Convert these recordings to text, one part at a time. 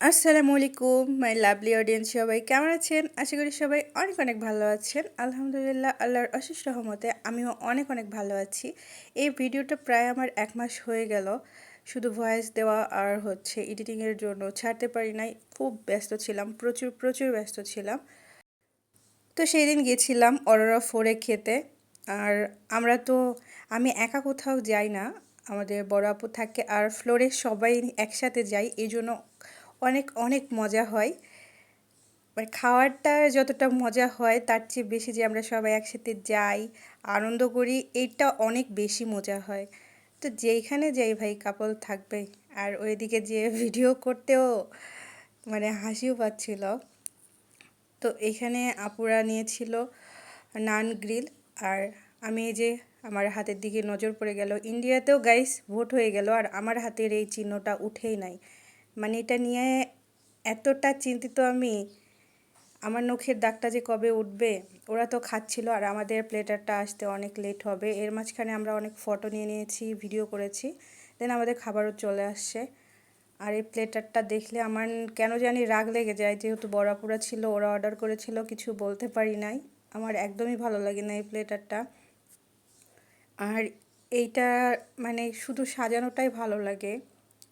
আসসালামু আলাইকুম my lovely audience, সবাই কেমন আছেন? আশা করি সবাই অনেক অনেক ভালো আছেন। আলহামদুলিল্লাহ, আল্লাহর অশেষ রহমতে আমিও অনেক অনেক ভালো আছি। এই ভিডিওটা প্রায় আমার 1 মাস হয়ে গেল, শুধু ভয়েস দেওয়া আর এডিটিংয়ের জন্য ছাড়তে পারি নাই। খুব ব্যস্ত ছিলাম, প্রচুর প্রচুর ব্যস্ত ছিলাম। তো সেই দিন গেছিলাম অরোরা ফোরে খেতে। আর আমরা তো আমি একা কোথাও যাই না, আমাদের বড় আপু থাকে আর ফ্লোরে সবাই একসাথে যাই, এই জন্য অনেক অনেক মজা হয়। মানে খাওয়ারটা যতটা মজা হয় তার চেয়ে বেশি যে আমরা সবাই একসাথে যাই, আনন্দ করি, এইটা অনেক বেশি মজা হয়। তো যেইখানে যাই ভাই কাপল থাকবেই। আর ওইদিকে যে ভিডিও করতেও মানে হাসিও পাচ্ছিল। তো এখানে আপুরা নিয়েছিল নান গ্রিল। আর আমি এই যে আমার হাতের দিকে নজর পড়ে গেল, ইন্ডিয়াতেও গাইস ভোট হয়ে গেল আর আমার হাতের এই চিহ্নটা উঠেই নাই। মানে এটা নিয়ে এতটা চিন্তিত আমি, আমার নখের দাগটা যে কবে উঠবে। ওরা তো খাচ্ছিল আর আমাদের প্লেটারটা আসতে অনেক লেট হবে, এর মাঝখানে আমরা অনেক ফটো নিয়ে নিয়েছি, ভিডিও করেছি, দেন আমাদের খাবারও চলে আসছে। আর এই প্লেটারটা দেখলে আমার কেন জানি রাগ লেগে যায়, যেহেতু বড়াপুরা ছিল, ওরা অর্ডার করেছিল, কিছু বলতে পারি নাই। আমার একদমই ভালো লাগে না এই প্লেটারটা। আর এইটা মানে শুধু সাজানোটাই ভালো লাগে,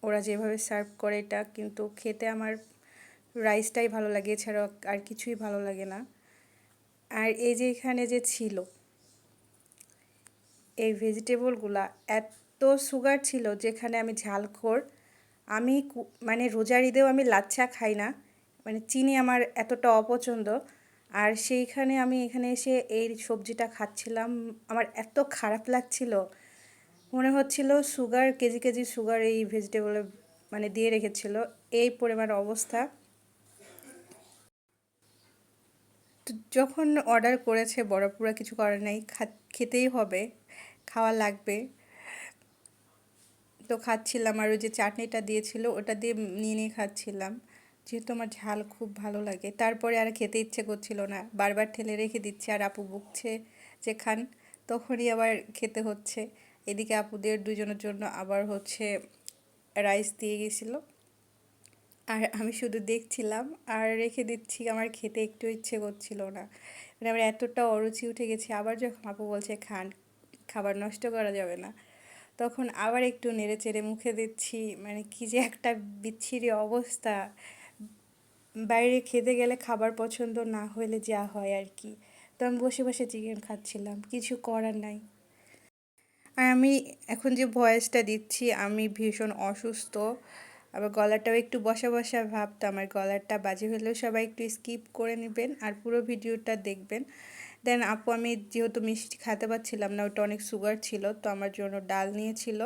ওরা যেভাবে সার্ভ করে এটা, কিন্তু খেতে আমার রাইসটাই ভালো লাগে, এছাড়াও আর কিছুই ভালো লাগে না। আর এই যে এখানে যে ছিল এই ভেজিটেবলগুলা, এত সুগার ছিল, যেখানে আমি ঝালখোর, আমি মানে রোজার ঈদেও আমি লাচ্ছা খাই না, মানে চিনি আমার এতটা অপছন্দ। আর সেইখানে আমি এখানে এসে এই সবজিটা খাচ্ছিলাম, আমার এত খারাপ লাগছিল, মনে হচ্ছিল সুগার, কেজি কেজি সুগার এই ভেজিটেবলে মানে দিয়ে রেখেছিল, এই পরিমাণ অবস্থা। তো যখন অর্ডার করেছে বড়পুরা, কিছু করার নাই, খেতেই হবে, খাওয়া লাগবে। তো খাচ্ছিলাম, আর ওই যে চাটনিটা দিয়েছিল ওটা দিয়ে নিয়ে নিয়ে খাচ্ছিলাম, যেহেতু আমার ঝাল খুব ভালো লাগে। তারপরে আর খেতে ইচ্ছে করছিল না, বারবার ঠেলে রেখে দিচ্ছে আর আপু বকছে যে খান, তখনই আবার খেতে হচ্ছে। এদিকে আপুদের দুজনের জন্য আবার রাইস দিয়ে গেছিলো, আর আমি শুধু দেখছিলাম আর রেখে দিচ্ছি, আমার খেতে একটু ইচ্ছে করছিল না। মানে আমার এতটা অরুচি উঠে গেছে, আবার যখন আপু বলছে খান, খাবার নষ্ট করা যাবে না, তখন আবার একটু নেড়ে চেড়ে মুখে দিচ্ছি। মানে কি যে একটা বিচ্ছিরি অবস্থা, বাইরে খেতে গেলে খাবার পছন্দ না হলে যা হয় আর কি। তো আমি বসে বসে চিকেন খাচ্ছিলাম, কিছু করার নাই। আর আমি এখন যে ভয়েসটা দিচ্ছি, আমি ভীষণ অসুস্থ, আবার গলাটাও একটু বসা বসা ভাব, তো আমার গলাটা বাজে হলেও সবাই একটু স্কিপ করে নেবেন আর পুরো ভিডিওটা দেখবেন। দেন আপু, আমি যেহেতু মিষ্টি খেতে পারছিলাম না, ওটা অনেক সুগার ছিল, তো আমার জন্য ডাল নিয়েছিল,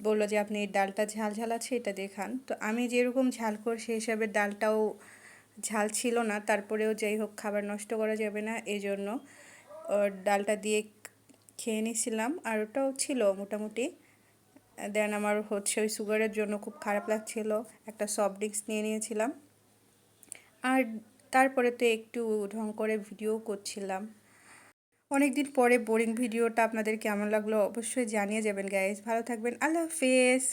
বললো যে আপনি এই ডালটা ঝাল ঝাল আছে, এটা দিয়ে খান। তো আমি যেরকম ঝাল করি সেই হিসাবে ডালটাও ঝাল ছিল না, তারপরেও যাই হোক খাবার নষ্ট করা যাবে না, এই জন্য ডালটা দিয়ে খেয়ে নিয়েছিলাম, আর ওটাও ছিল মোটামুটি। দেন আমার ওই সুগারের জন্য খুব খারাপ লাগছিল, একটা সফট ড্রিঙ্কস নিয়ে নিয়েছিলাম। আর তারপরে তো একটু ঢং করে ভিডিও করছিলাম। অনেকদিন পরে বোরিং ভিডিওটা আপনাদের কেমন লাগলো অবশ্যই জানিয়ে যাবেন গাইস। ভালো থাকবেন, আল্লাহ হাফেজ।